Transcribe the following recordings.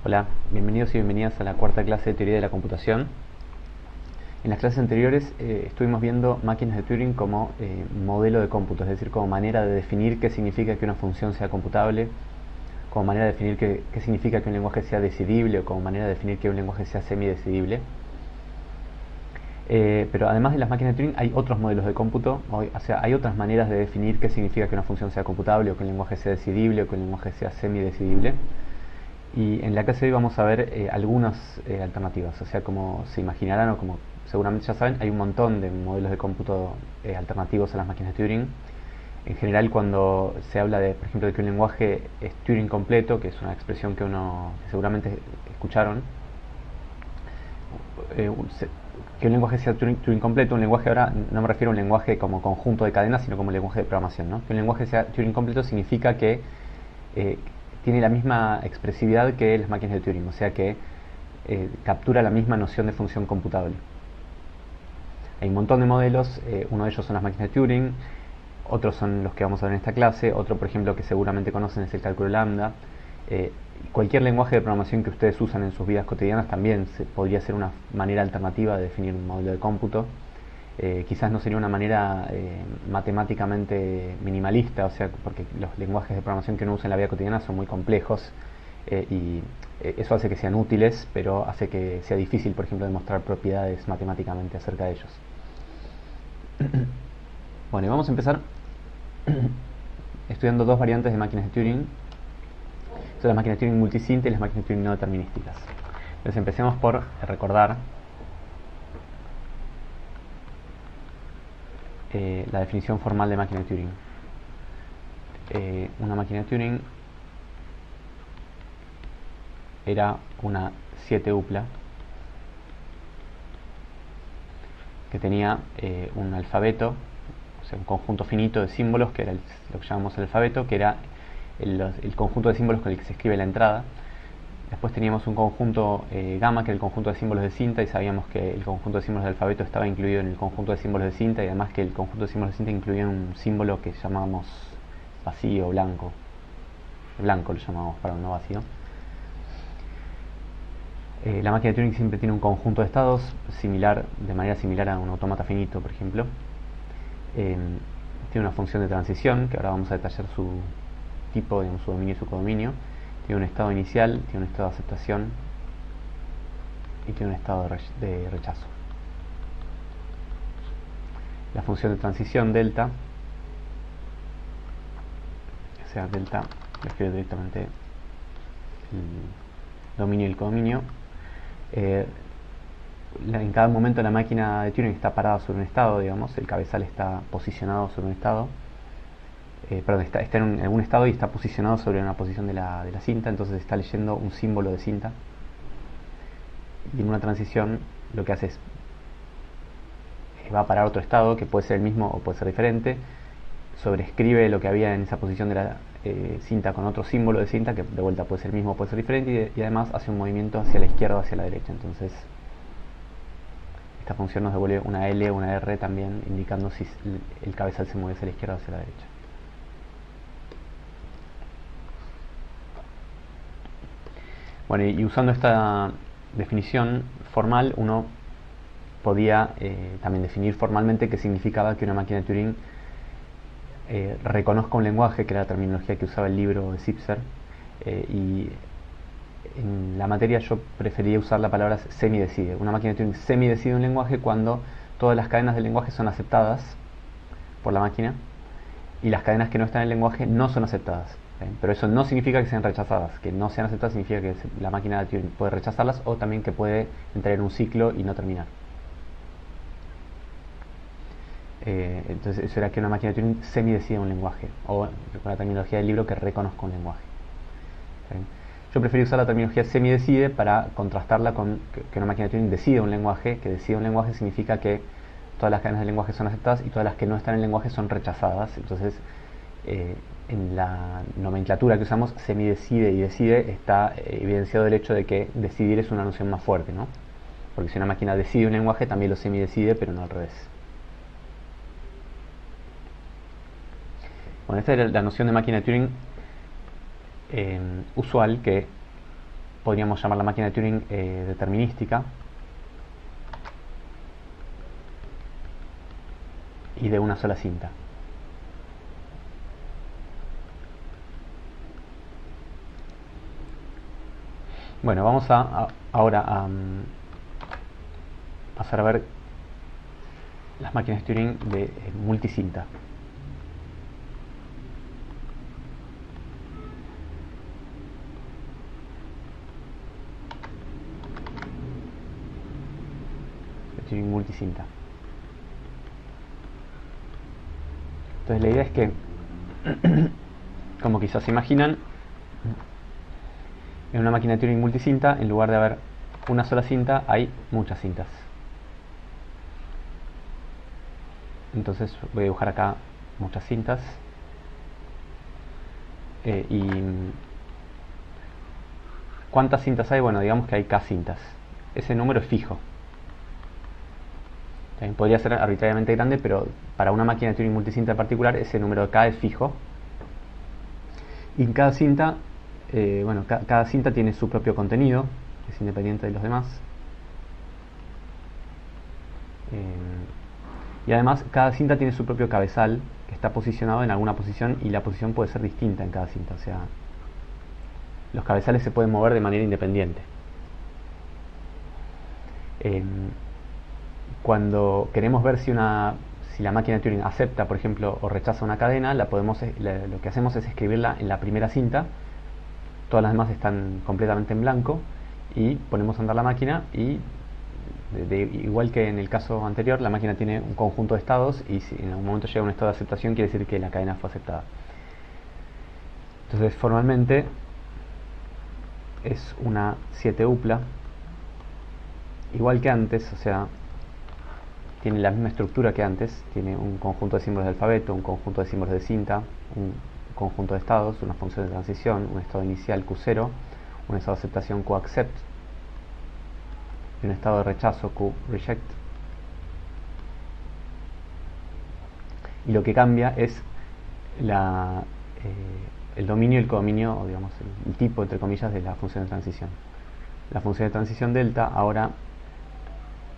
Hola, bienvenidos y bienvenidas a la cuarta clase de teoría de la computación. En las clases anteriores estuvimos viendo máquinas de Turing como modelo de cómputo, es decir, como manera de definir qué significa que una función sea computable, como manera de definir qué significa que un lenguaje sea decidible o como manera de definir que un lenguaje sea semidecidible. Pero además de las máquinas de Turing hay otros modelos de cómputo, o sea, hay otras maneras de definir qué significa que una función sea computable o que un lenguaje sea decidible o que un lenguaje sea semidecidible. Y en la clase de hoy vamos a ver algunas alternativas, o sea, como se imaginarán o como seguramente ya saben, hay un montón de modelos de cómputo alternativos a las máquinas de Turing. En general, cuando se habla de, por ejemplo, de que un lenguaje es Turing completo, que es una expresión que seguramente escucharon, eh, que un lenguaje sea Turing completo, un lenguaje ahora no me refiero a un lenguaje como conjunto de cadenas, sino como un lenguaje de programación, ¿no? Que un lenguaje sea Turing completo significa que eh, tiene la misma expresividad que las máquinas de Turing, o sea que captura la misma noción de función computable. Hay un montón de modelos, uno de ellos son las máquinas de Turing, otros son los que vamos a ver en esta clase, otro por ejemplo que seguramente conocen es el cálculo lambda. Eh, Cualquier lenguaje de programación que ustedes usan en sus vidas cotidianas también podría ser una manera alternativa de definir un modelo de cómputo. Quizás no sería una manera matemáticamente minimalista, o sea, porque los lenguajes de programación que uno usa en la vida cotidiana son muy complejos y eso hace que sean útiles, pero hace que sea difícil, por ejemplo, demostrar propiedades matemáticamente acerca de ellos. Bueno, y vamos a empezar estudiando dos variantes de máquinas de Turing. Son las máquinas de Turing multicinta y las máquinas de Turing no determinísticas. Entonces empecemos por recordar la definición formal de máquina de Turing. Una máquina de Turing era una 7 upla que tenía un alfabeto, o sea, un conjunto finito de símbolos, que era lo que llamamos el alfabeto, que era el conjunto de símbolos con el que se escribe la entrada. Después teníamos un conjunto gamma, que era el conjunto de símbolos de cinta, y sabíamos que el conjunto de símbolos del alfabeto estaba incluido en el conjunto de símbolos de cinta, y además que el conjunto de símbolos de cinta incluía un símbolo que llamábamos vacío, blanco. Blanco lo llamábamos para un no vacío. La máquina de Turing siempre tiene un conjunto de estados de manera similar a un autómata finito, por ejemplo. Tiene una función de transición, que ahora vamos a detallar su tipo, digamos, su dominio y su codominio. Tiene un estado inicial, tiene un estado de aceptación y tiene un estado de rechazo. La función de transición delta, o sea, delta refiere directamente el dominio y el codominio. En cada momento la máquina de Turing está parada sobre un estado, digamos, el cabezal está posicionado sobre un estado, perdón, está en algún estado y está posicionado sobre una posición de la cinta, entonces está leyendo un símbolo de cinta. Y en una transición lo que hace es va a parar a otro estado, que puede ser el mismo o puede ser diferente, sobreescribe lo que había en esa posición de la cinta con otro símbolo de cinta, que de vuelta puede ser el mismo o puede ser diferente, y además hace un movimiento hacia la izquierda o hacia la derecha. Entonces esta función nos devuelve una L o una R también, indicando si el cabezal se mueve hacia la izquierda o hacia la derecha. Bueno, y usando esta definición formal, uno podía también definir formalmente qué significaba que una máquina de Turing reconozca un lenguaje, que era la terminología que usaba el libro de Zipser, y en la materia yo prefería usar la palabra semidecide. Una máquina de Turing semidecide un lenguaje cuando todas las cadenas del lenguaje son aceptadas por la máquina y las cadenas que no están en el lenguaje no son aceptadas. Pero eso no significa que sean rechazadas. Que no sean aceptadas significa que la máquina de Turing puede rechazarlas o también que puede entrar en un ciclo y no terminar. Entonces eso era que una máquina de Turing semidecide un lenguaje, o con la terminología del libro, que reconozca un lenguaje. Yo prefiero usar la terminología semidecide para contrastarla con que una máquina de Turing decide un lenguaje. Que decide un lenguaje significa que todas las cadenas del lenguaje son aceptadas y todas las que no están en el lenguaje son rechazadas. Entonces en la nomenclatura que usamos, semidecide y decide, está evidenciado el hecho de que decidir es una noción más fuerte, ¿no? Porque si una máquina decide un lenguaje, también lo semidecide, pero no al revés. Bueno, esta es la noción de máquina de Turing usual, que podríamos llamar la máquina de Turing determinística y de una sola cinta. Bueno, vamos ahora a pasar a ver las máquinas de Turing de multicinta. Turing multicinta. Entonces la idea es que, como quizás se imaginan, en una máquina de Turing multicinta, en lugar de haber una sola cinta, hay muchas cintas. Entonces voy a dibujar acá muchas cintas. Y ¿cuántas cintas hay? Bueno, digamos que hay k cintas. Ese número es fijo. También podría ser arbitrariamente grande, pero para una máquina de Turing multicinta en particular, ese número de k es fijo. Y en cada cinta, cada cinta tiene su propio contenido, es independiente de los demás. Y además, cada cinta tiene su propio cabezal, que está posicionado en alguna posición, y la posición puede ser distinta en cada cinta. O sea, los cabezales se pueden mover de manera independiente. Cuando queremos ver si la máquina de Turing acepta, por ejemplo, o rechaza una cadena, lo que hacemos es escribirla en la primera cinta. Todas las demás están completamente en blanco y ponemos a andar la máquina y igual que en el caso anterior, la máquina tiene un conjunto de estados y si en algún momento llega a un estado de aceptación, quiere decir que la cadena fue aceptada. Entonces, formalmente es una 7 upla, igual que antes, o sea, tiene la misma estructura que antes, tiene un conjunto de símbolos de alfabeto, un conjunto de símbolos de cinta, un conjunto de estados, una función de transición, un estado inicial Q0, un estado de aceptación QAccept y un estado de rechazo QReject. Y lo que cambia es el dominio y el codominio, o digamos el tipo, entre comillas, de la función de transición. La función de transición delta ahora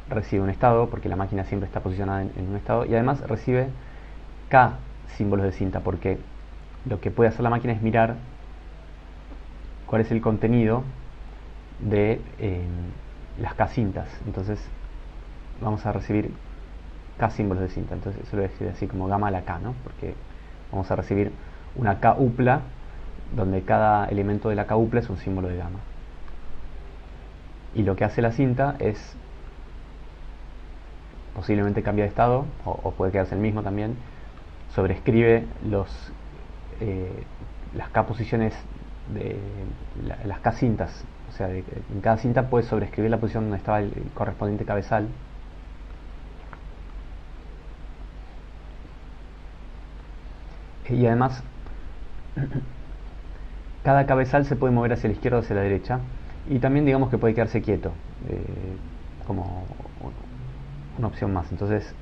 recibe un estado, porque la máquina siempre está posicionada en un estado, y además recibe k símbolos de cinta, porque lo que puede hacer la máquina es mirar cuál es el contenido de las k cintas. Entonces vamos a recibir k símbolos de cinta. Entonces eso lo voy a decir así como gamma a la k, ¿no? Porque vamos a recibir una k upla donde cada elemento de la k upla es un símbolo de gamma. Y lo que hace la cinta es posiblemente cambia de estado, o puede quedarse el mismo también, sobrescribe las k posiciones de las k cintas. O sea, en cada cinta puede sobrescribir la posición donde estaba el correspondiente cabezal. Y además, cada cabezal se puede mover hacia la izquierda o hacia la derecha. Y también digamos que puede quedarse quieto, como una opción más. Entonces,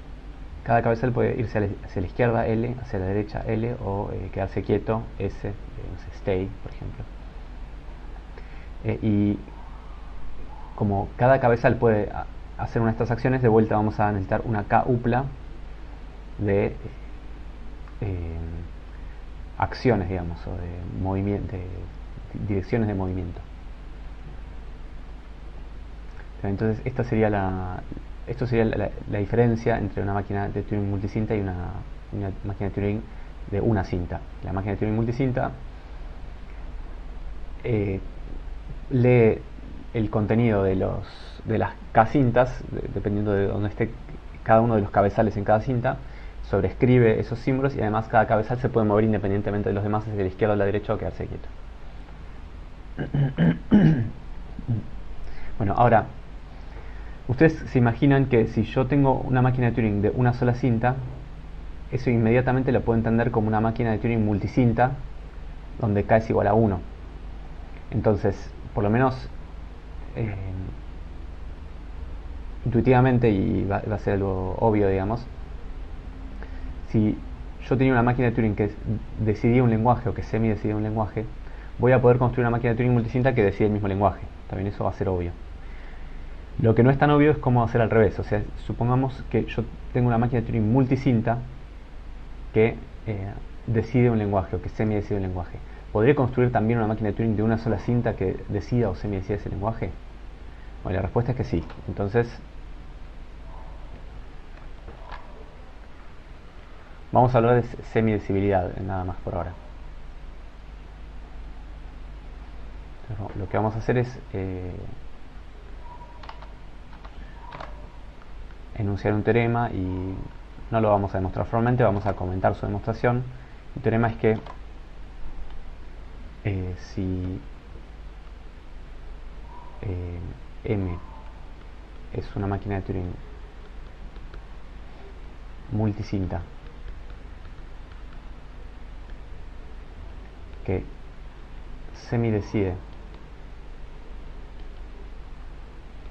cada cabezal puede irse hacia la izquierda, L, hacia la derecha, L, o quedarse quieto, S, stay, por ejemplo. Y como cada cabezal puede hacer una de estas acciones, de vuelta vamos a necesitar una K upla de acciones, digamos, o de movimiento, de direcciones de movimiento. Entonces esto sería la diferencia entre una máquina de Turing multicinta y una máquina de Turing de una cinta. La máquina de Turing multicinta lee el contenido de las K cintas, dependiendo de donde esté cada uno de los cabezales en cada cinta, sobrescribe esos símbolos y además cada cabezal se puede mover independientemente de los demás hacia la izquierda o la derecha o quedarse quieto. Bueno, ahora, ustedes se imaginan que si yo tengo una máquina de Turing de una sola cinta, eso inmediatamente lo puedo entender como una máquina de Turing multicinta, donde k es igual a 1. Entonces, por lo menos intuitivamente, y va a ser algo obvio, digamos, si yo tenía una máquina de Turing que decidía un lenguaje o que semi-decidía un lenguaje, voy a poder construir una máquina de Turing multicinta que decide el mismo lenguaje. También eso va a ser obvio. Lo que no es tan obvio es cómo hacer al revés. O sea, supongamos que yo tengo una máquina de Turing multicinta que decide un lenguaje o que semi-decide un lenguaje. ¿Podría construir también una máquina de Turing de una sola cinta que decida o semi-decida ese lenguaje? Bueno, la respuesta es que sí. Entonces, vamos a hablar de semidecibilidad nada más por ahora. Entonces, lo que vamos a hacer es enunciar un teorema y no lo vamos a demostrar formalmente, vamos a comentar su demostración. El teorema es que si M es una máquina de Turing multicinta que semidecide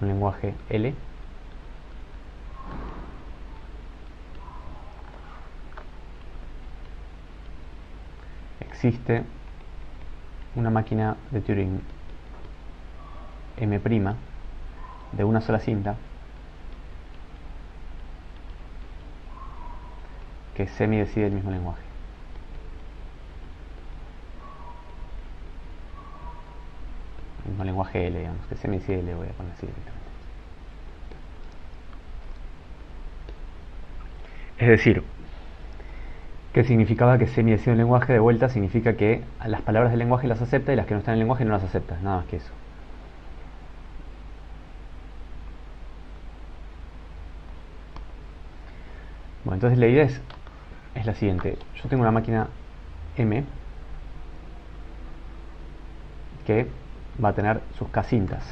un lenguaje L, existe una máquina de Turing M' de una sola cinta que semidecide el mismo lenguaje. El mismo lenguaje L, digamos, que semidecide L, voy a poner así directamente. Es decir, que significaba que semidecide un lenguaje de vuelta significa que las palabras del lenguaje las acepta y las que no están en el lenguaje no las acepta, nada más que eso. Bueno, entonces la idea es la siguiente. Yo tengo una máquina M que va a tener sus K-cintas.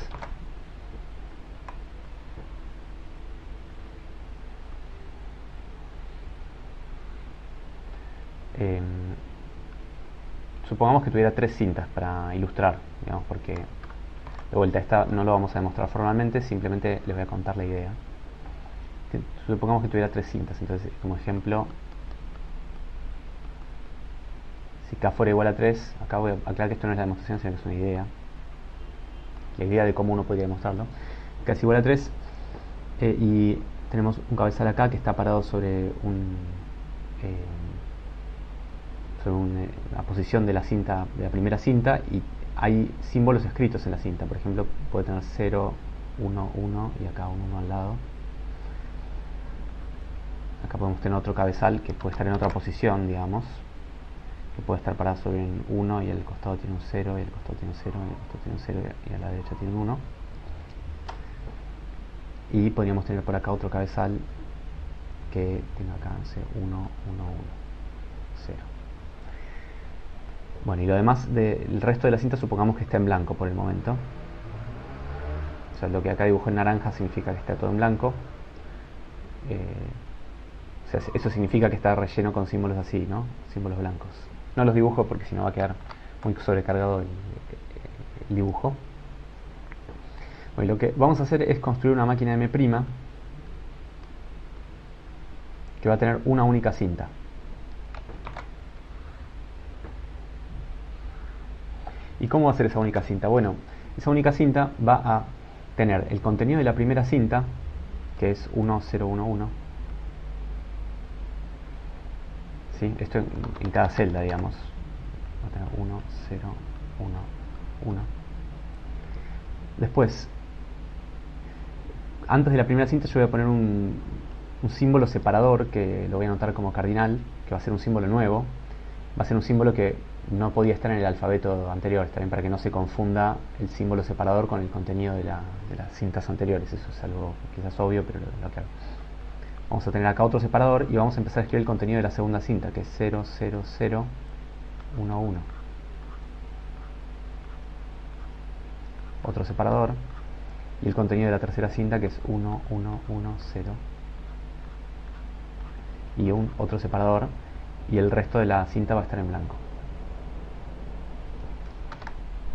Supongamos que tuviera 3 cintas para ilustrar, digamos, porque de vuelta esta no lo vamos a demostrar formalmente, simplemente les voy a contar la idea. Supongamos que tuviera 3 cintas, entonces como ejemplo, si K fuera igual a 3, acá voy a aclarar que esto no es la demostración, sino que es una idea, la idea de cómo uno podría demostrarlo. K es igual a 3 y tenemos un cabezal acá que está parado sobre la posición de la cinta, de la primera cinta, y hay símbolos escritos en la cinta. Por ejemplo, puede tener 0, 1, 1 y acá un 1 al lado. Acá podemos tener otro cabezal que puede estar en otra posición, digamos, que puede estar parado sobre un 1 y el costado tiene un 0 y el costado tiene un 0 y el costado tiene un 0 y a la derecha tiene un 1. Y podríamos tener por acá otro cabezal que tenga acá 1, 1, 1, 0. Bueno, y lo demás del resto de la cinta supongamos que está en blanco por el momento. O sea, lo que acá dibujo en naranja significa que está todo en blanco. O sea, eso significa que está relleno con símbolos así, ¿no? Símbolos blancos. No los dibujo porque si no va a quedar muy sobrecargado el dibujo. Bueno, lo que vamos a hacer es construir una máquina M' que va a tener una única cinta. ¿Y cómo va a ser esa única cinta? Bueno, esa única cinta va a tener el contenido de la primera cinta, que es 1, 0, 1, 1. ¿Sí? Esto en cada celda, digamos. Va a tener 1, 0, 1, 1. Después, antes de la primera cinta yo voy a poner un símbolo separador que lo voy a anotar como cardinal, que va a ser un símbolo nuevo. Va a ser un símbolo que no podía estar en el alfabeto anterior, está bien, para que no se confunda el símbolo separador con el contenido de las cintas anteriores. Eso es algo quizás obvio, pero lo aclaro. Vamos a tener acá otro separador y vamos a empezar a escribir el contenido de la segunda cinta, que es 0, 0, 0, 1, 1. Otro separador y el contenido de la tercera cinta, que es 1, 1, 1, 0. Y otro separador, y el resto de la cinta va a estar en blanco.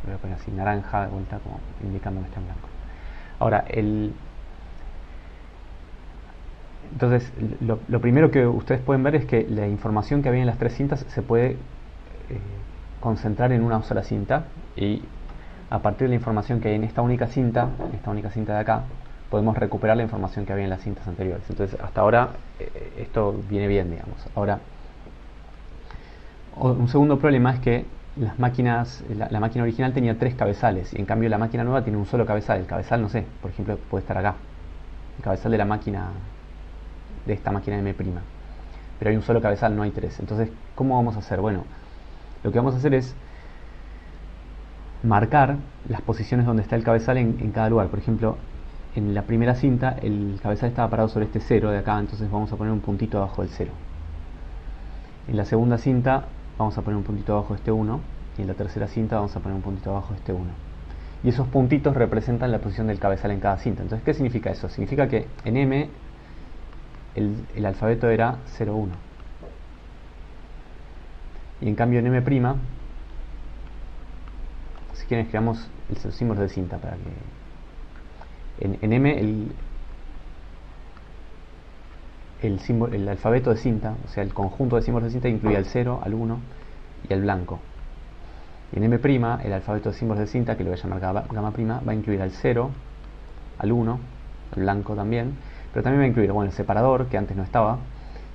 Lo voy a poner así naranja de vuelta, como indicando que está en blanco. Ahora, entonces lo primero que ustedes pueden ver es que la información que había en las 3 cintas se puede concentrar en una sola cinta, y a partir de la información que hay en esta única cinta de acá, podemos recuperar la información que había en las cintas anteriores. Entonces, hasta ahora esto viene bien, digamos. Ahora, un segundo problema es que las máquinas, la máquina original tenía 3 cabezales, y en cambio la máquina nueva tiene un solo cabezal. El cabezal, no sé, por ejemplo, puede estar acá. El cabezal de la máquina, de esta máquina M'. Pero hay un solo cabezal, no hay 3. Entonces, ¿cómo vamos a hacer? Bueno, lo que vamos a hacer es marcar las posiciones donde está el cabezal en cada lugar. Por ejemplo, en la primera cinta el cabezal estaba parado sobre este 0 de acá, entonces vamos a poner un puntito abajo del 0. En la segunda cinta vamos a poner un puntito abajo de este 1, y en la tercera cinta vamos a poner un puntito abajo de este 1. Y esos puntitos representan la posición del cabezal en cada cinta. Entonces, ¿qué significa eso? Significa que en M el alfabeto era 0, 1. Y en cambio en M', si quieren escribamos los símbolos de cinta para que... En M el alfabeto de cinta, o sea, el conjunto de símbolos de cinta incluye al 0, al 1 y al blanco. Y en M', el alfabeto de símbolos de cinta, que lo voy a llamar gamma prima, va a incluir al 0, al 1, al blanco también, pero también va a incluir, bueno, el separador, que antes no estaba,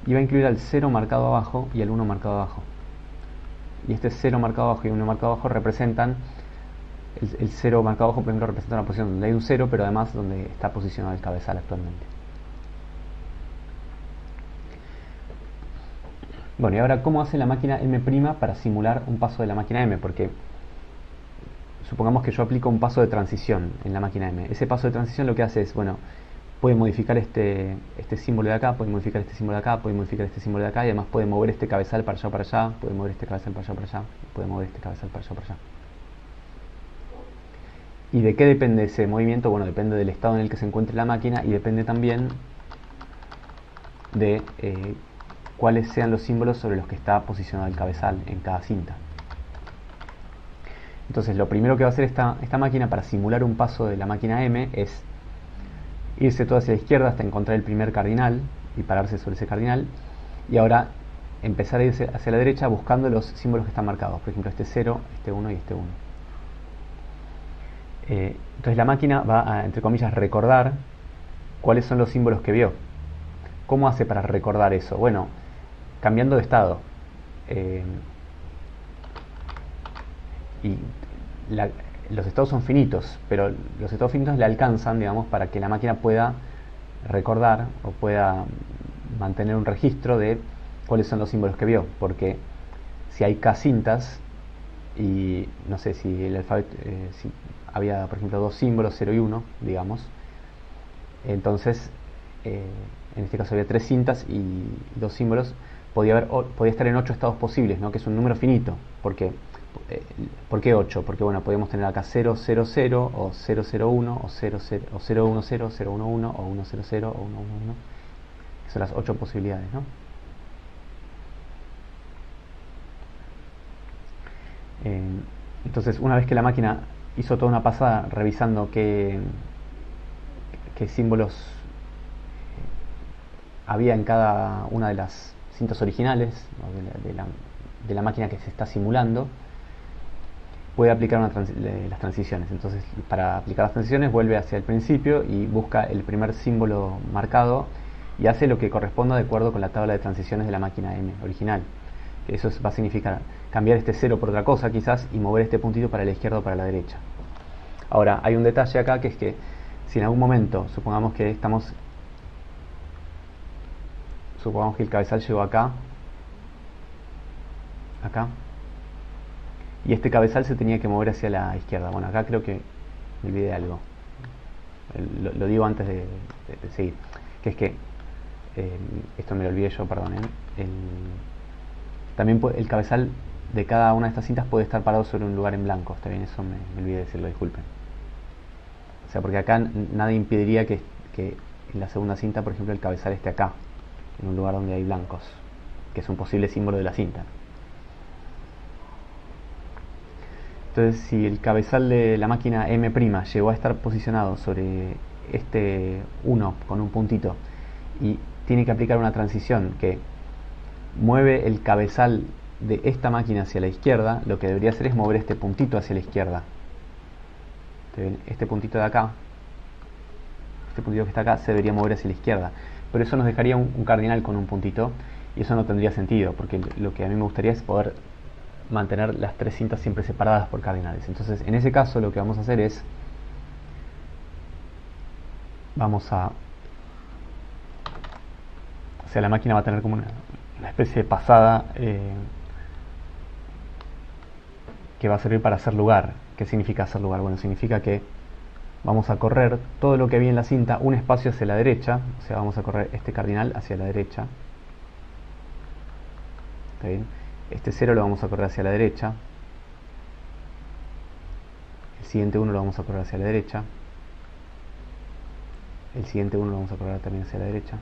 y va a incluir al 0 marcado abajo y al 1 marcado abajo. Y este 0 marcado abajo y 1 marcado abajo representan, el 0 marcado abajo, por ejemplo, representa una posición donde hay un 0, pero además donde está posicionado el cabezal actualmente. Bueno, y ahora, ¿cómo hace la máquina M' para simular un paso de la máquina M? Porque supongamos que yo aplico un paso de transición en la máquina M. Ese paso de transición lo que hace es, bueno, puede modificar este símbolo de acá, puede modificar este símbolo de acá, puede modificar este símbolo de acá, y además puede mover este cabezal para allá, puede mover este cabezal para allá, puede mover este cabezal para allá. ¿Y de qué depende ese movimiento? Bueno, depende del estado en el que se encuentre la máquina, y depende también de cuáles sean los símbolos sobre los que está posicionado el cabezal en cada cinta. Entonces, lo primero que va a hacer esta máquina para simular un paso de la máquina M es irse todo hacia la izquierda hasta encontrar el primer cardinal y pararse sobre ese cardinal, y ahora empezar a irse hacia la derecha buscando los símbolos que están marcados, por ejemplo este 0, este 1 y este 1. Entonces la máquina va a, entre comillas, recordar cuáles son los símbolos que vio. ¿Cómo hace para recordar eso? Bueno, cambiando de estado. Y los estados son finitos, pero los estados finitos le alcanzan, digamos, para que la máquina pueda recordar o pueda mantener un registro de cuáles son los símbolos que vio, porque si hay K cintas y no sé si el alfabeto, si había, por ejemplo, 2 símbolos, 0 y 1, digamos, entonces en este caso había 3 cintas y 2 símbolos, podía estar en 8 estados posibles, ¿no? Que es un número finito. ¿Por qué 8? Porque bueno, podemos tener acá 0, 0, 0, o 0, 0, 1, o 0, 0, o 0, 1, 0, 0, 1, 1, o 1, 0, 0, o 1, 1, 1, que son las 8 posibilidades, ¿no? Entonces, una vez que la máquina hizo toda una pasada revisando qué símbolos había en cada una de las cintas originales, ¿no? de la máquina que se está simulando, puede aplicar las transiciones. Entonces, para aplicar las transiciones, vuelve hacia el principio y busca el primer símbolo marcado y hace lo que corresponda de acuerdo con la tabla de transiciones de la máquina M original. Eso va a significar cambiar este 0 por otra cosa quizás y mover este puntito para la izquierda o para la derecha. Ahora, hay un detalle acá, que es que si en algún momento, supongamos que el cabezal llegó acá, y este cabezal se tenía que mover hacia la izquierda. Bueno, acá creo que me olvidé de algo. Lo digo antes de seguir, que es que esto me lo olvidé yo, perdón. También el cabezal de cada una de estas cintas puede estar parado sobre un lugar en blanco. Está bien, eso me olvidé de decirlo, disculpen. O sea, porque acá nada impediría que en la segunda cinta, por ejemplo, el cabezal esté acá, en un lugar donde hay blancos, que es un posible símbolo de la cinta. Entonces, si el cabezal de la máquina M' llegó a estar posicionado sobre este 1 con un puntito y tiene que aplicar una transición que mueve el cabezal de esta máquina hacia la izquierda, lo que debería hacer es mover este puntito hacia la izquierda. Este puntito de acá, este puntito que está acá, se debería mover hacia la izquierda. Pero eso nos dejaría un cardinal con un puntito, y eso no tendría sentido, porque lo que a mí me gustaría es poder mantener las tres cintas siempre separadas por cardinales. Entonces, en ese caso, lo que vamos a hacer es, vamos a, o sea, la máquina va a tener como una especie de pasada que va a servir para hacer lugar. ¿Qué significa hacer lugar? Bueno, significa que vamos a correr todo lo que había en la cinta un espacio hacia la derecha, o sea, vamos a correr este cardinal hacia la derecha. ¿Está bien? Este 0 lo vamos a correr hacia la derecha. El siguiente 1 lo vamos a correr hacia la derecha. El siguiente 1 lo vamos a correr también hacia la derecha.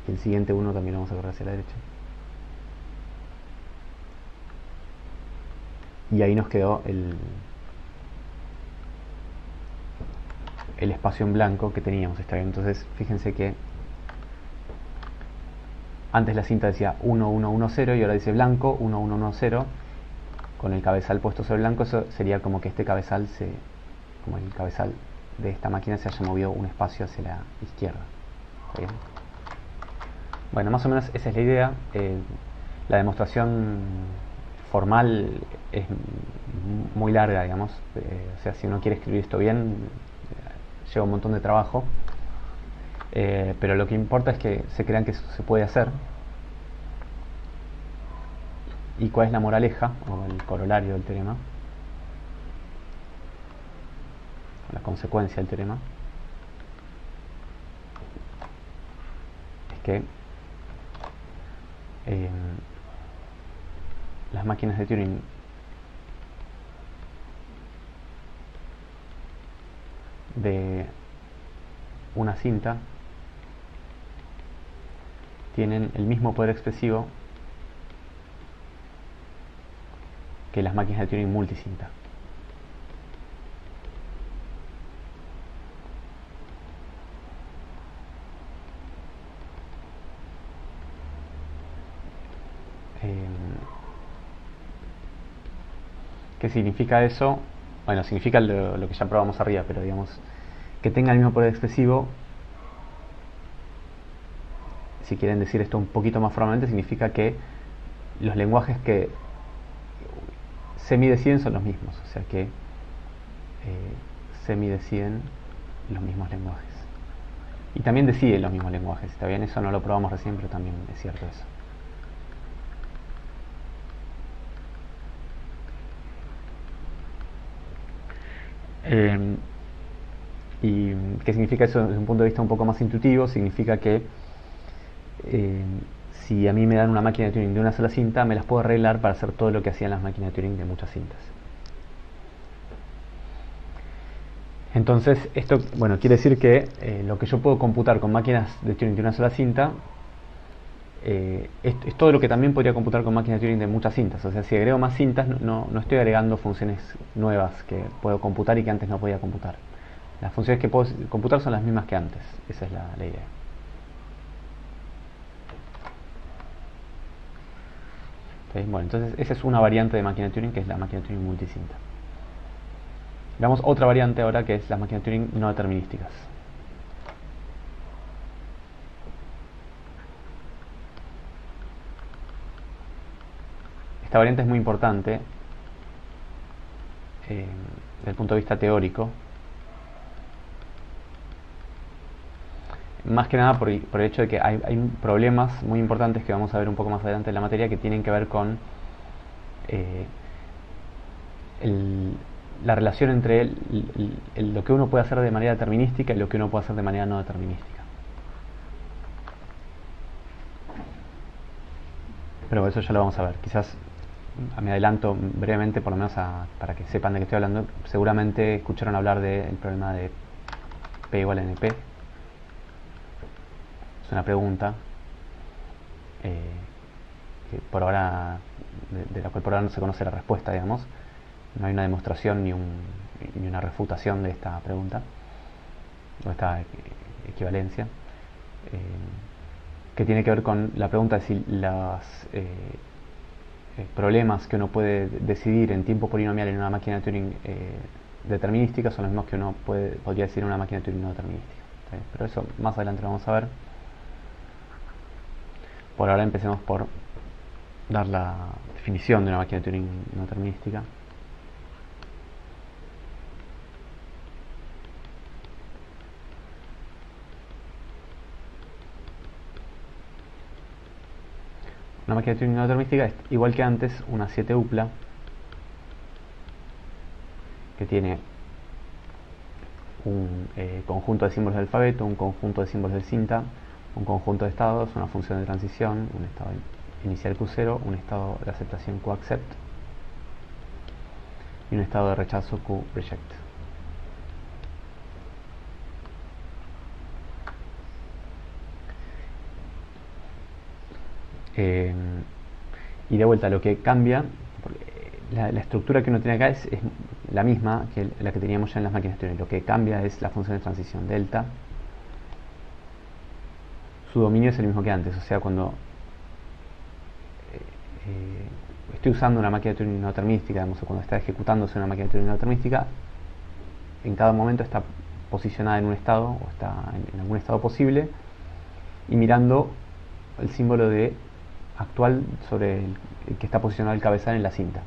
Y el siguiente 1 también lo vamos a correr hacia la derecha. Y ahí nos quedó el espacio en blanco que teníamos. ¿Está bien? Entonces, fíjense que antes la cinta decía 1, 1, 1, 0 y ahora dice blanco 1, 1, 1, 0 con el cabezal puesto sobre blanco. Eso sería como que este cabezal como el cabezal de esta máquina se haya movido un espacio hacia la izquierda. ¿Está bien? Bueno, más o menos esa es la idea. La demostración formal es muy larga, digamos. O sea, si uno quiere escribir esto bien, lleva un montón de trabajo. Pero lo que importa es que se crean que eso se puede hacer. ¿Y cuál es la moraleja o el corolario del teorema? La consecuencia del teorema es que las máquinas de Turing de una cinta tienen el mismo poder expresivo que las máquinas de Turing multicinta. ¿Qué significa eso? Bueno, significa lo que ya probamos arriba, pero digamos que tenga el mismo poder expresivo. Si quieren decir esto un poquito más formalmente, significa que los lenguajes que semideciden son los mismos, o sea que semideciden los mismos lenguajes. Y también deciden los mismos lenguajes, ¿está bien? Eso no lo probamos recién, pero también es cierto eso. ¿Y qué significa eso desde un punto de vista un poco más intuitivo? Significa que si a mí me dan una máquina de Turing de una sola cinta, me las puedo arreglar para hacer todo lo que hacían las máquinas de Turing de muchas cintas. Entonces, esto, bueno, quiere decir que lo que yo puedo computar con máquinas de Turing de una sola cinta es todo lo que también podría computar con máquinas de Turing de muchas cintas. O sea, si agrego más cintas, no estoy agregando funciones nuevas que puedo computar y que antes no podía computar. Las funciones que puedo computar son las mismas que antes. Esa es la idea. ¿Okay? Bueno, entonces esa es una variante de máquina de Turing, que es la máquina de Turing multicinta. Veamos otra variante ahora, que es las máquinas de Turing no determinísticas. Esta variante es muy importante desde el punto de vista teórico, más que nada por el hecho de que hay problemas muy importantes que vamos a ver un poco más adelante en la materia, que tienen que ver con la relación entre lo que uno puede hacer de manera determinística y lo que uno puede hacer de manera no determinística. Pero eso ya lo vamos a ver. Quizás me adelanto brevemente, por lo menos para que sepan de qué estoy hablando. Seguramente escucharon hablar del problema de P igual a NP. Es una pregunta que por ahora, de la cual por ahora no se conoce la respuesta, digamos. No hay una demostración ni una refutación de esta pregunta, o esta equivalencia, que tiene que ver con la pregunta de si problemas que uno puede decidir en tiempo polinomial en una máquina de Turing determinística son los mismos que uno podría decir en una máquina de Turing no determinística. Pero eso más adelante lo vamos a ver. Por ahora empecemos por dar la definición de una máquina de Turing no determinística. Una máquina de Turing no determinística es, igual que antes, una 7-upla que tiene un conjunto de símbolos del alfabeto, un conjunto de símbolos del cinta, un conjunto de estados, una función de transición, un estado inicial Q0, un estado de aceptación QAccept y un estado de rechazo QReject. Y de vuelta, lo que cambia, la estructura que uno tiene acá es la misma que la que teníamos ya en las máquinas de Turing. Lo que cambia es la función de transición delta. Su dominio es el mismo que antes, o sea, cuando estoy usando una máquina de Turing no determinística, digamos, o cuando está ejecutándose una máquina de Turing no determinística, en cada momento está posicionada en un estado o está en algún estado posible y mirando el símbolo de actual sobre el que está posicionado el cabezal en la cinta.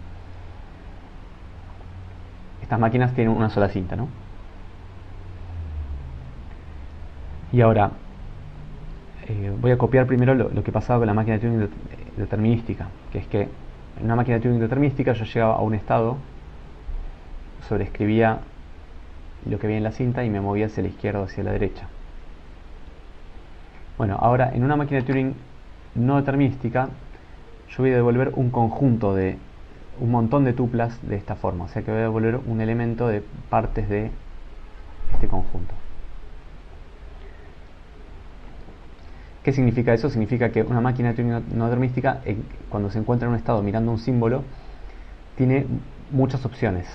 Estas máquinas tienen una sola cinta, ¿no? Y ahora voy a copiar primero lo que pasaba con la máquina de Turing determinística, que es que en una máquina de Turing determinística yo llegaba a un estado, sobreescribía lo que había en la cinta y me movía hacia la izquierda o hacia la derecha. Bueno, ahora en una máquina de Turing no determinística yo voy a devolver un conjunto de un montón de tuplas de esta forma, o sea que voy a devolver un elemento de partes de este conjunto. ¿Qué significa eso? Significa que una máquina de Turing no determinística, cuando se encuentra en un estado mirando un símbolo, tiene muchas opciones,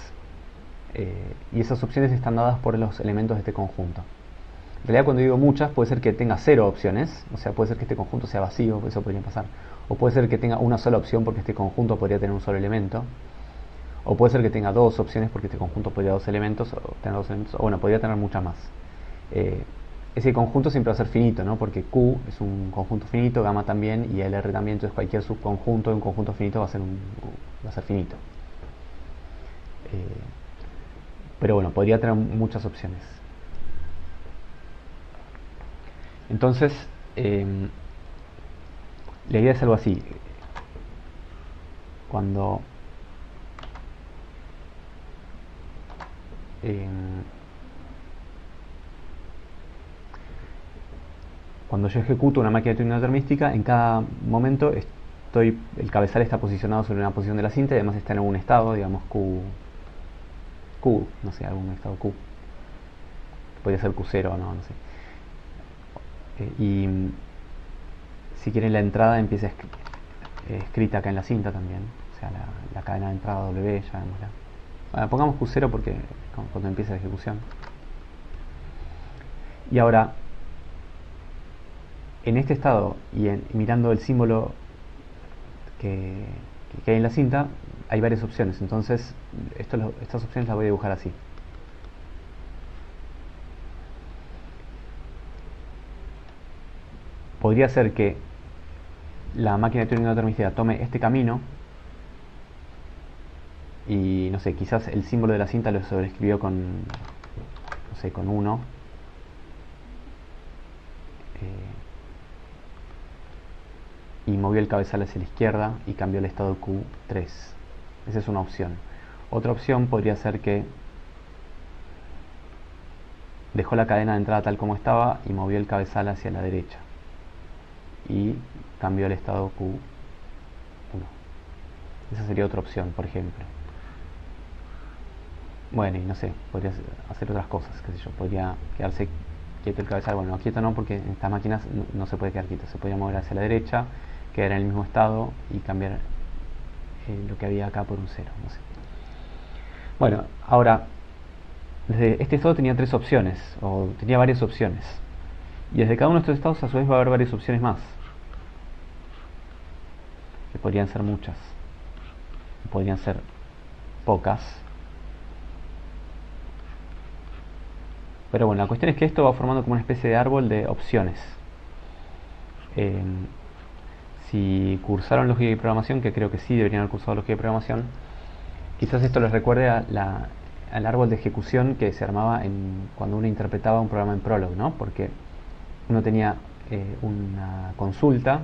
y esas opciones están dadas por los elementos de este conjunto. En realidad, cuando digo muchas, puede ser que tenga 0 opciones, o sea, puede ser que este conjunto sea vacío, eso podría pasar, o puede ser que tenga una sola opción porque este conjunto podría tener un solo elemento, o puede ser que tenga 2 opciones porque este conjunto podría tener dos elementos, o bueno, podría tener muchas más. Ese conjunto siempre va a ser finito, ¿no? Porque Q es un conjunto finito, gamma también y LR también, entonces cualquier subconjunto de un conjunto finito va a ser finito. Pero bueno, podría tener muchas opciones. Entonces, la idea es algo así. Cuando yo ejecuto una máquina de Turing no determinística, en cada momento el cabezal está posicionado sobre una posición de la cinta y además está en algún estado, digamos Q, no sé, algún estado Q. Podría ser Q0, no sé. Y si quieren la entrada empieza escrita acá en la cinta también, o sea la cadena de entrada W, ya vemosla. Bueno, pongamos Q0 porque cuando empieza la ejecución. Y ahora, en este estado y mirando el símbolo que hay en la cinta, hay varias opciones, entonces estas opciones las voy a dibujar así. Podría ser que la máquina de Turing no determinística tome este camino y, no sé, quizás el símbolo de la cinta lo sobreescribió con, no sé, con 1. Y movió el cabezal hacia la izquierda y cambió el estado Q3. Esa es una opción. Otra opción podría ser que dejó la cadena de entrada tal como estaba y movió el cabezal hacia la derecha y cambió el estado Q1. Esa sería otra opción, por ejemplo. Bueno, y no sé, podría hacer otras cosas, qué sé yo, podría quedarse quieto el cabezal. Bueno, quieto no, porque en estas máquinas no se puede quedar quieto, se podría mover hacia la derecha, quedar en el mismo estado y cambiar lo que había acá por un 0, no sé. Bueno, ahora, desde este estado tenía 3 opciones, o tenía varias opciones. Y desde cada uno de estos estados a su vez va a haber varias opciones más, que podrían ser muchas. podrían ser pocas. Pero bueno, la cuestión es que esto va formando como una especie de árbol de opciones. Si cursaron lógica y programación, que creo que sí deberían haber cursado lógica y programación, quizás esto les recuerde al árbol de ejecución que se armaba cuando uno interpretaba un programa en Prolog, ¿no? Porque uno tenía una consulta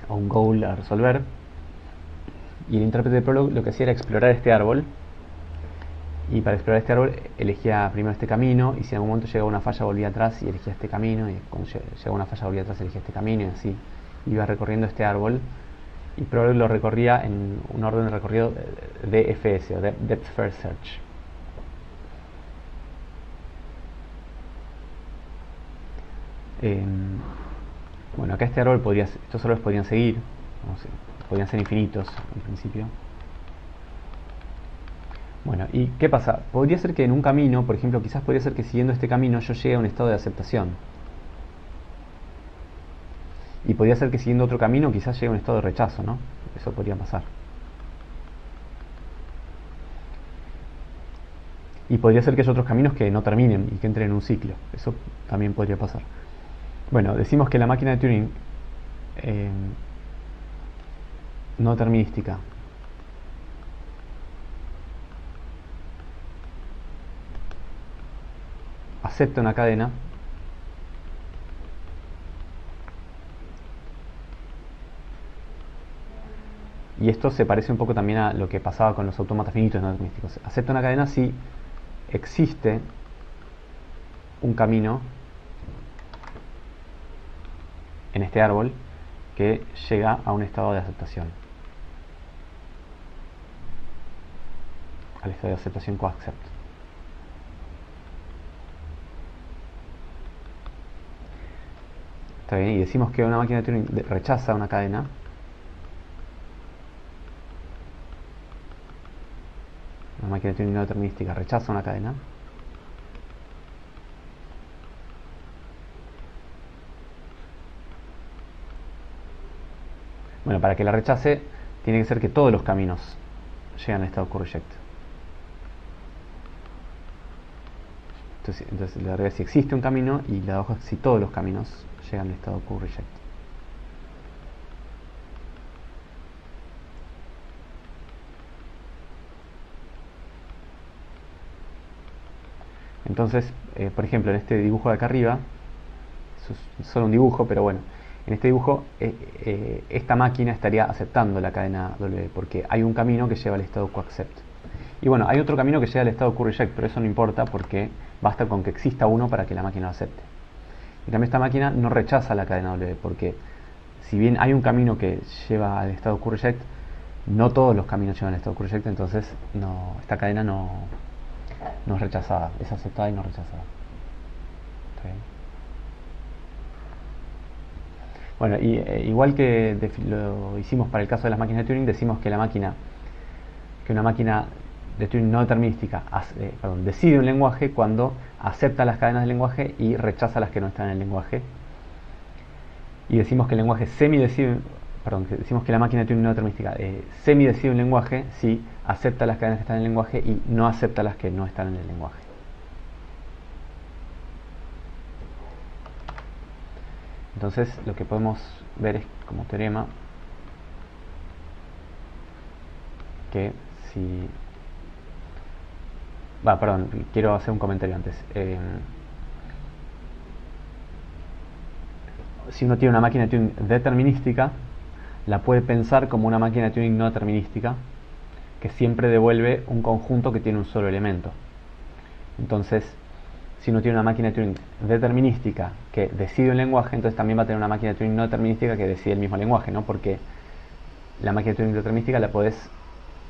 o un goal a resolver, y el intérprete de Prolog lo que hacía era explorar este árbol, y para explorar este árbol elegía primero este camino, y si en algún momento llegaba una falla volvía atrás y elegía este camino, y cuando llegaba una falla volvía atrás y elegía este camino, y así iba recorriendo este árbol, y Prolog lo recorría en un orden de recorrido DFS, o Depth First Search. Bueno, acá este árbol estos árboles podrían seguir, no sé, podrían ser infinitos en principio. Bueno, ¿y qué pasa? Podría ser que en un camino, por ejemplo, quizás podría ser que siguiendo este camino yo llegue a un estado de aceptación. Y podría ser que siguiendo otro camino quizás llegue a un estado de rechazo, ¿no? Eso podría pasar. Y podría ser que haya otros caminos que no terminen y que entren en un ciclo. Eso también podría pasar. Bueno, decimos que la máquina de Turing no determinística acepta una cadena y esto se parece un poco también a lo que pasaba con los autómatas finitos no determinísticos. Acepta una cadena si existe un camino en este árbol que llega a un estado de aceptación, al estado de aceptación coaccept. Está bien, y decimos que una máquina de Turing rechaza una cadena máquina de Turing no determinística rechaza una cadena Bueno, para que la rechace, tiene que ser que todos los caminos llegan al estado QReject. Entonces la realidad es si existe un camino y la hoja es si todos los caminos llegan al estado QReject. Entonces, por ejemplo, en este dibujo de acá arriba, es solo un dibujo, pero bueno, en este dibujo esta máquina estaría aceptando la cadena W porque hay un camino que lleva al estado QAccept. Y bueno, hay otro camino que llega al estado QReject, pero eso no importa porque basta con que exista uno para que la máquina lo acepte. En cambio, esta máquina no rechaza la cadena W porque si bien hay un camino que lleva al estado QReject, no todos los caminos llevan al estado QReject, entonces esta cadena no es rechazada, es aceptada y no rechazada. ¿Está bien? Bueno, y igual que lo hicimos para el caso de las máquinas de Turing, decimos que una máquina de Turing no determinística decide un lenguaje cuando acepta las cadenas del lenguaje y rechaza las que no están en el lenguaje. Y decimos que el lenguaje decimos que la máquina de Turing no determinística semidecide un lenguaje si acepta las cadenas que están en el lenguaje y no acepta las que no están en el lenguaje. Entonces lo que podemos ver es como teorema que si... quiero hacer un comentario antes. Si uno tiene una máquina de Turing determinística, la puede pensar como una máquina de Turing no determinística, que siempre devuelve un conjunto que tiene un solo elemento. Entonces, si uno tiene una máquina de Turing determinística que decide un lenguaje, entonces también va a tener una máquina de Turing no determinística que decide el mismo lenguaje, ¿no? Porque la máquina de Turing determinística la podés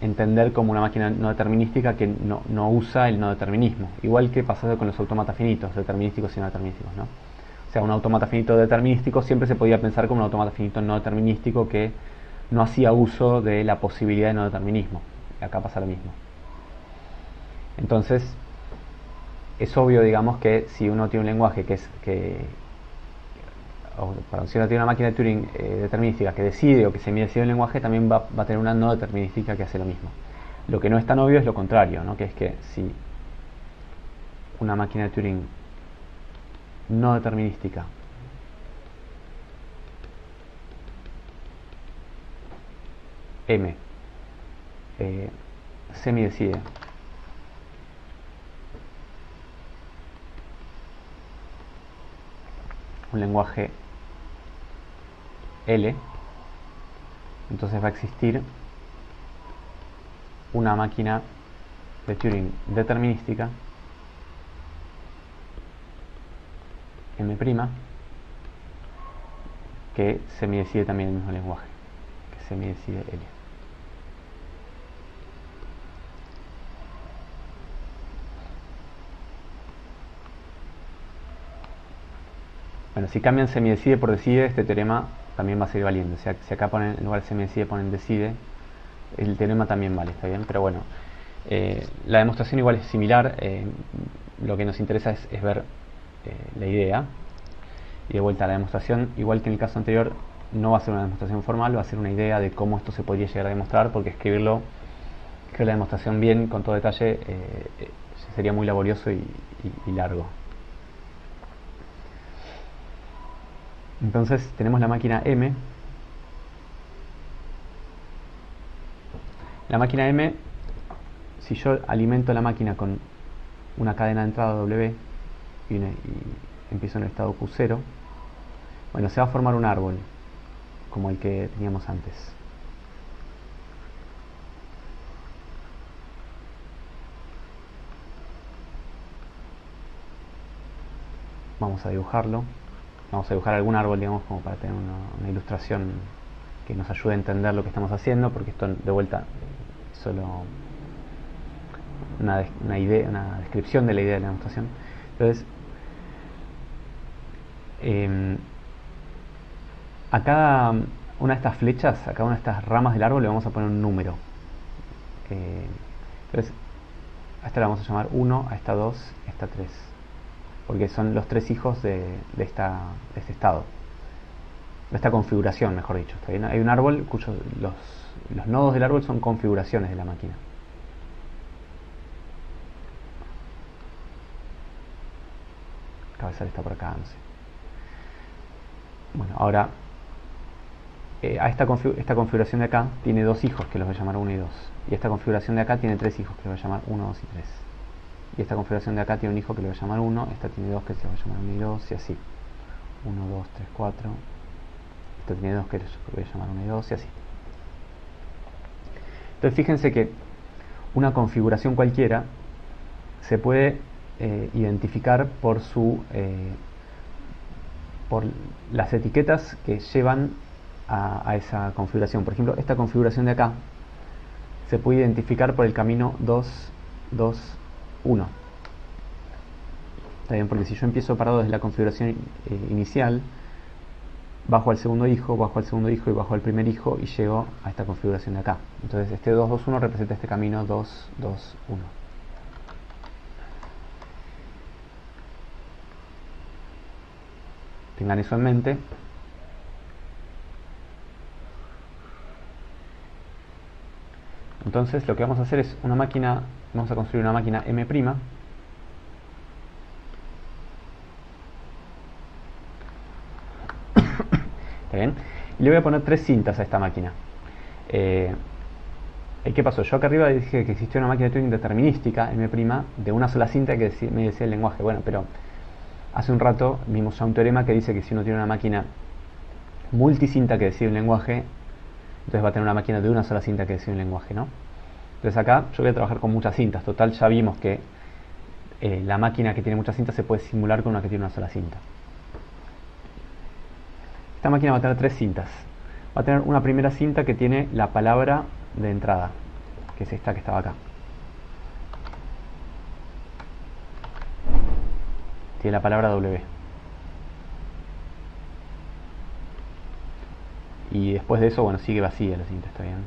entender como una máquina no determinística que no usa el no determinismo. Igual que pasaba con los autómatas finitos, determinísticos y no determinísticos, ¿no? O sea, un autómata finito determinístico siempre se podía pensar como un autómata finito no determinístico que no hacía uso de la posibilidad de no determinismo. Acá pasa lo mismo. Entonces, es obvio, digamos, que si uno tiene un lenguaje que perdón, si uno tiene una máquina de Turing determinística que decide o que semidecide un lenguaje, también va a tener una no determinística que hace lo mismo. Lo que no es tan obvio es lo contrario, ¿no? Que es que si una máquina de Turing no determinística M semidecide un lenguaje L, entonces va a existir una máquina de Turing determinística M' que semidecide también el mismo lenguaje, que semidecide L. Bueno, si cambian semidecide por decide, este teorema también va a seguir valiendo. O sea, si acá ponen, en lugar de semidecide ponen decide, el teorema también vale, está bien. Pero bueno, la demostración igual es similar. Lo que nos interesa es ver la idea. Y de vuelta, la demostración, igual que en el caso anterior, no va a ser una demostración formal, va a ser una idea de cómo esto se podría llegar a demostrar, porque escribir la demostración bien, con todo detalle, sería muy laborioso y largo. Entonces tenemos la máquina M. La máquina M, si yo alimento la máquina con una cadena de entrada W y empiezo en el estado Q0, bueno, se va a formar un árbol como el que teníamos antes. Vamos a dibujarlo. Vamos a dibujar algún árbol, digamos, como para tener una ilustración que nos ayude a entender lo que estamos haciendo, porque esto de vuelta es solo una idea, una descripción de la idea de la demostración. Entonces, a cada una de estas flechas, a cada una de estas ramas del árbol le vamos a poner un número. Entonces, a esta la vamos a llamar 1, a esta 2, a esta 3, porque son los tres hijos de este estado, de esta configuración, mejor dicho. ¿Está bien? Hay un árbol cuyos los nodos del árbol son configuraciones de la máquina. Cabezal está por acá, no sé. Bueno, ahora a esta configuración de acá tiene dos hijos que los voy a llamar 1 y 2. Y esta configuración de acá tiene tres hijos que los voy a llamar 1, 2 y 3. Y esta configuración de acá tiene un hijo que le voy a llamar 1, esta tiene 2 que se lo voy a llamar 1 y 2, y así. 1, 2, 3, 4. Esta tiene 2 que le voy a llamar 1 y 2, y así. Entonces fíjense que una configuración cualquiera se puede identificar por las etiquetas que llevan a esa configuración. Por ejemplo, esta configuración de acá se puede identificar por el camino 2, 2, 1. Está bien, porque si yo empiezo parado desde la configuración inicial, bajo al segundo hijo y bajo al primer hijo y llego a esta configuración de acá. Entonces este 2, 2, 1 representa este camino 2, 2, 1. Tengan eso en mente. Entonces lo que vamos a hacer es vamos a construir una máquina M'. ¿Está bien? Y le voy a poner tres cintas a esta máquina. ¿Qué pasó? Yo acá arriba dije que existía una máquina de Turing determinística, M', de una sola cinta que me decía el lenguaje. Bueno, pero hace un rato vimos ya un teorema que dice que si uno tiene una máquina multicinta que decide un lenguaje, entonces va a tener una máquina de una sola cinta que decide un lenguaje, ¿no? Entonces acá yo voy a trabajar con muchas cintas. Total, ya vimos que la máquina que tiene muchas cintas se puede simular con una que tiene una sola cinta. Esta máquina va a tener tres cintas. Va a tener una primera cinta que tiene la palabra de entrada, que es esta que estaba acá. Tiene la palabra W. Y después de eso, bueno, sigue vacía la cinta, está bien.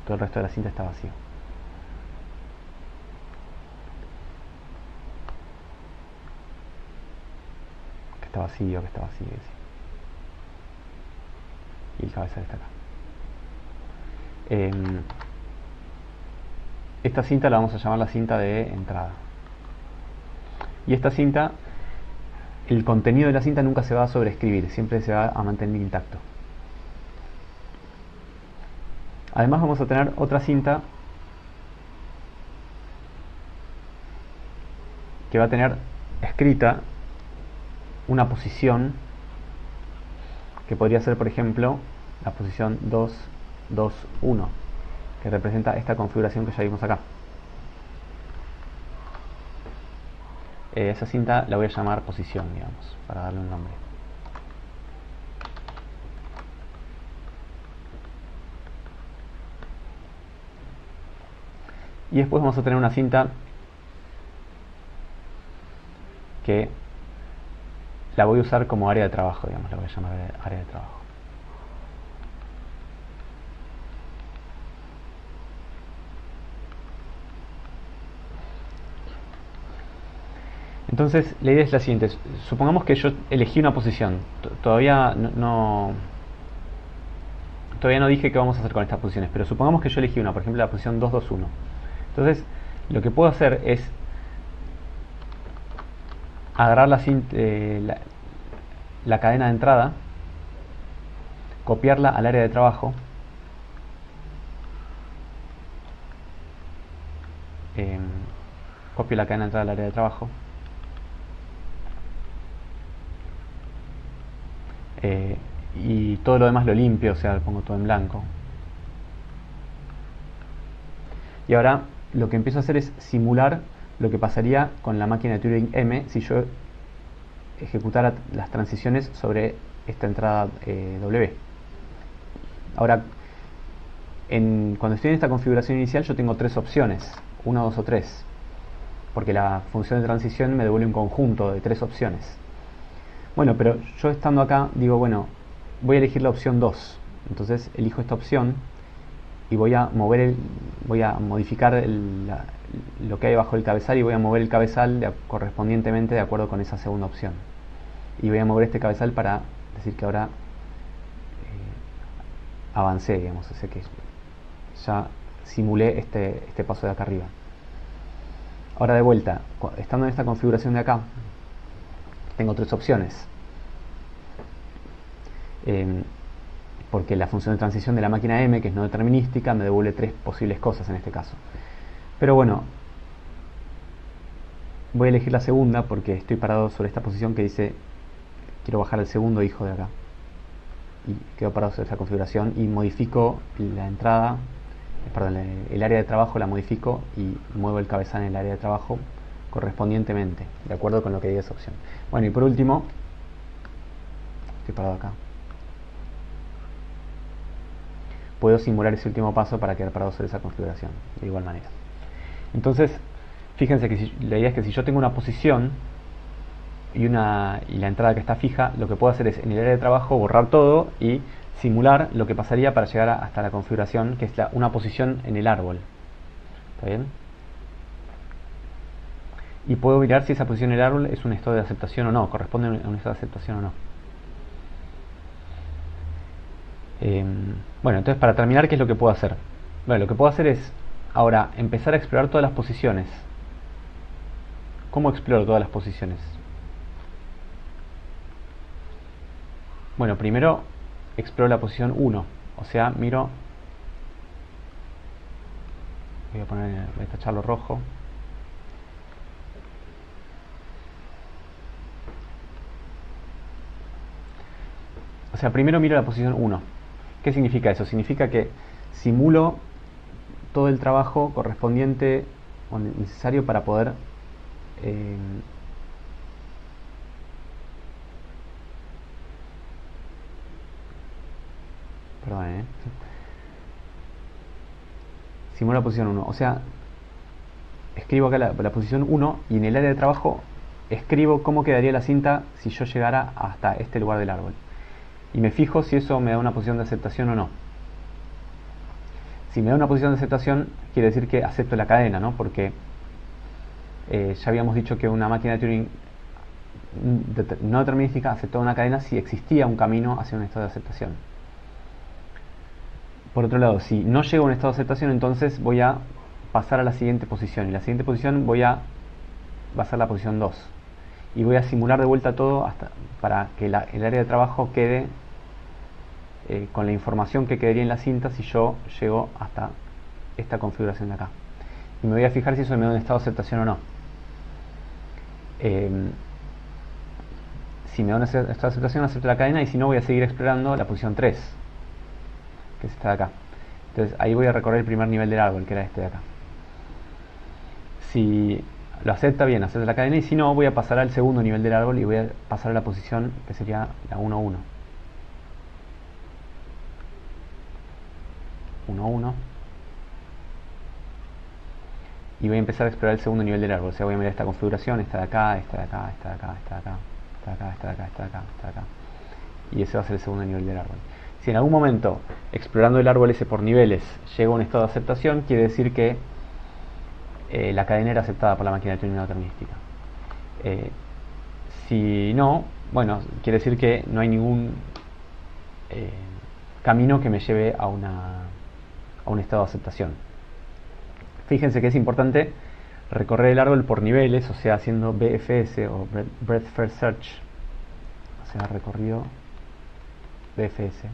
Todo el resto de la cinta está vacío. Que está vacío, que está vacío. y el cabezal está acá. Esta cinta la vamos a llamar la cinta de entrada. Y esta cinta, el contenido de la cinta nunca se va a sobreescribir, siempre se va a mantener intacto. Además vamos a tener otra cinta que va a tener escrita una posición que podría ser, por ejemplo, la posición 2, 2, 1, que representa esta configuración que ya vimos acá. Esa cinta la voy a llamar posición, digamos, para darle un nombre. Y después vamos a tener una cinta que la voy a usar como área de trabajo, digamos, la voy a llamar área de trabajo. Entonces, la idea es la siguiente. Supongamos que yo elegí una posición. Todavía no dije qué vamos a hacer con estas posiciones, pero supongamos que yo elegí una, por ejemplo, la posición 2, 2, 1. Entonces, lo que puedo hacer es agarrar la cadena de entrada, copiarla al área de trabajo, copio la cadena de entrada al área de trabajo, y todo lo demás lo limpio, o sea, lo pongo todo en blanco. Y ahora lo que empiezo a hacer es simular lo que pasaría con la máquina de Turing M si yo ejecutara las transiciones sobre esta entrada W. Ahora, cuando estoy en esta configuración inicial yo tengo tres opciones, 1, 2 o 3, porque la función de transición me devuelve un conjunto de tres opciones. Bueno, pero yo estando acá digo, bueno, voy a elegir la opción 2. Entonces elijo esta opción y voy a modificar lo que hay bajo el cabezal, y voy a mover el cabezal correspondientemente de acuerdo con esa segunda opción. Y voy a mover este cabezal para decir que ahora avancé, digamos, o sea que ya simulé este paso de acá arriba. Ahora de vuelta, estando en esta configuración de acá, tengo tres opciones. Porque la función de transición de la máquina M, que es no determinística, me devuelve tres posibles cosas en este caso. Pero bueno, voy a elegir la segunda porque estoy parado sobre esta posición que dice quiero bajar el segundo hijo de acá. Y quedo parado sobre esta configuración y modifico la entrada, perdón, el área de trabajo la modifico y muevo el cabezal en el área de trabajo correspondientemente, de acuerdo con lo que diga esa opción. Bueno, y por último, estoy parado acá. Puedo simular ese último paso para quedar parado sobre esa configuración, de igual manera. Entonces, fíjense que la idea es que si yo tengo una posición y la entrada que está fija, lo que puedo hacer es en el área de trabajo borrar todo y simular lo que pasaría para llegar hasta la configuración, que es una posición en el árbol. ¿Está bien? Y puedo mirar si esa posición en el árbol es un estado de aceptación o no, corresponde a un estado de aceptación o no. Bueno, entonces para terminar, ¿qué es lo que puedo hacer? Bueno, lo que puedo hacer es ahora empezar a explorar todas las posiciones. ¿Cómo exploro todas las posiciones? Bueno, primero exploro la posición 1, o sea, miro, voy a tacharlo rojo. O sea, primero miro la posición 1. ¿Qué significa eso? Significa que simulo todo el trabajo correspondiente o necesario para poder simulo la posición 1. O sea, escribo acá la posición 1 y en el área de trabajo escribo cómo quedaría la cinta si yo llegara hasta este lugar del árbol. Y me fijo si eso me da una posición de aceptación o no. Si me da una posición de aceptación, quiere decir que acepto la cadena, ¿no? Porque ya habíamos dicho que una máquina de Turing no determinística aceptó una cadena si existía un camino hacia un estado de aceptación. por otro lado, si no llego a un estado de aceptación, entonces voy a pasar a la siguiente posición. Y la siguiente posición va a ser la posición 2. Y voy a simular de vuelta todo para que el área de trabajo quede con la información que quedaría en la cinta si yo llego hasta esta configuración de acá. Y me voy a fijar si eso me da un estado de aceptación o no. Si me da un estado de aceptación, acepto la cadena, y si no, voy a seguir explorando la posición 3, que es esta de acá. Entonces ahí voy a recorrer el primer nivel del árbol, que era este de acá. Si lo acepta, bien, acepta la cadena, y si no, voy a pasar al segundo nivel del árbol y voy a pasar a la posición que sería la 1, 1. 1, 1. Y voy a empezar a explorar el segundo nivel del árbol. O sea, voy a mirar esta configuración, esta de acá, esta de acá, esta de acá, esta de acá, esta de acá, esta de acá, esta de acá, esta de acá. Y ese va a ser el segundo nivel del árbol. Si en algún momento, explorando el árbol ese por niveles, llego a un estado de aceptación, quiere decir que la cadena era aceptada por la máquina de tuning no determinística. Si no, bueno, quiere decir que no hay ningún camino que me lleve a un estado de aceptación. Fíjense que es importante recorrer el árbol por niveles, o sea, haciendo BFS o Breadth First Search, o sea, recorrido BFS.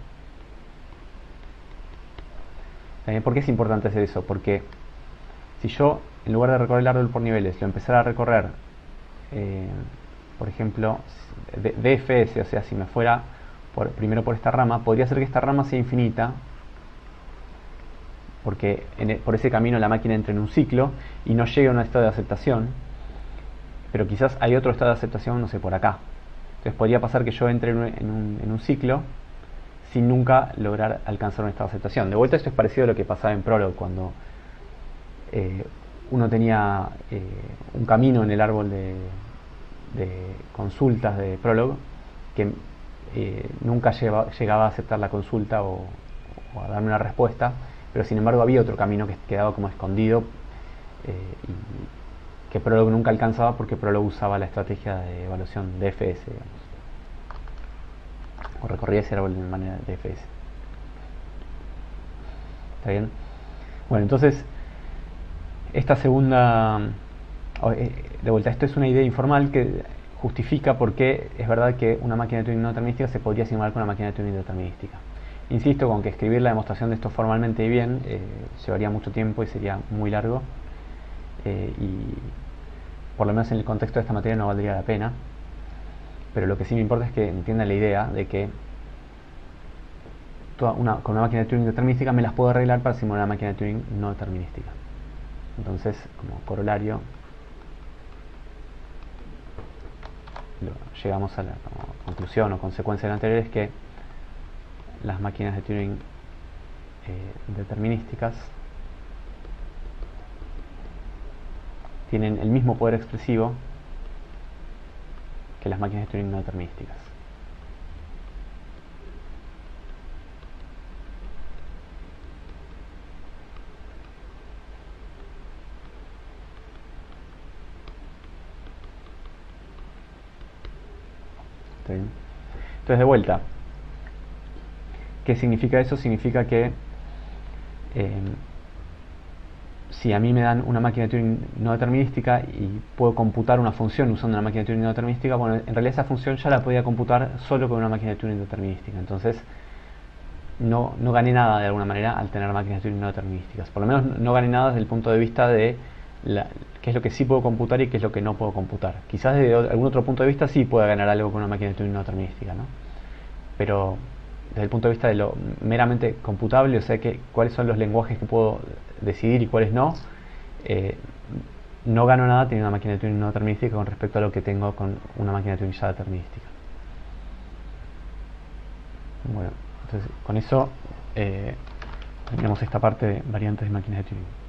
¿Por qué es importante hacer eso? Porque si yo, en lugar de recorrer el árbol por niveles, lo empezara a recorrer, por ejemplo, DFS, o sea, si me fuera primero por esta rama, podría ser que esta rama sea infinita, porque por ese camino la máquina entra en un ciclo y no llega a un estado de aceptación, pero quizás hay otro estado de aceptación, no sé, por acá. Entonces podría pasar que yo entre en un ciclo sin nunca lograr alcanzar un estado de aceptación. De vuelta, esto es parecido a lo que pasaba en Prolog, cuando uno tenía un camino en el árbol de consultas de Prolog que nunca llegaba a aceptar la consulta o a darme una respuesta, pero sin embargo había otro camino que quedaba como escondido y que Prolog nunca alcanzaba porque Prolog usaba la estrategia de evaluación DFS, digamos, o recorría ese árbol de manera DFS. ¿Está bien? Bueno, entonces esta segunda, de vuelta, esto es una idea informal que justifica por qué es verdad que una máquina de tuning no determinística se podría simular con una máquina de tuning determinística. Insisto con que escribir la demostración de esto formalmente y bien llevaría mucho tiempo y sería muy largo, y por lo menos en el contexto de esta materia no valdría la pena, pero lo que sí me importa es que entiendan la idea de que con una máquina de tuning determinística me las puedo arreglar para simular una máquina de tuning no determinística. Entonces, como corolario, llegamos a la conclusión o consecuencia de lo anterior, es que las máquinas de Turing determinísticas tienen el mismo poder expresivo que las máquinas de Turing no determinísticas. ¿Está bien? Entonces, de vuelta, ¿qué significa eso? Significa que si a mí me dan una máquina de Turing no determinística y puedo computar una función usando una máquina de Turing no determinística, bueno, en realidad esa función ya la podía computar solo con una máquina de Turing determinística. Entonces no gané nada de alguna manera al tener máquinas de Turing no determinísticas. Por lo menos no gané nada desde el punto de vista de qué es lo que sí puedo computar y qué es lo que no puedo computar. Quizás desde algún otro punto de vista sí pueda ganar algo con una máquina de Turing no determinística, ¿no? Pero desde el punto de vista de lo meramente computable, o sea, cuáles son los lenguajes que puedo decidir y cuáles no, no gano nada teniendo una máquina de Turing no determinística con respecto a lo que tengo con una máquina de Turing ya determinística. Bueno, entonces con eso terminamos esta parte de variantes de máquinas de Turing.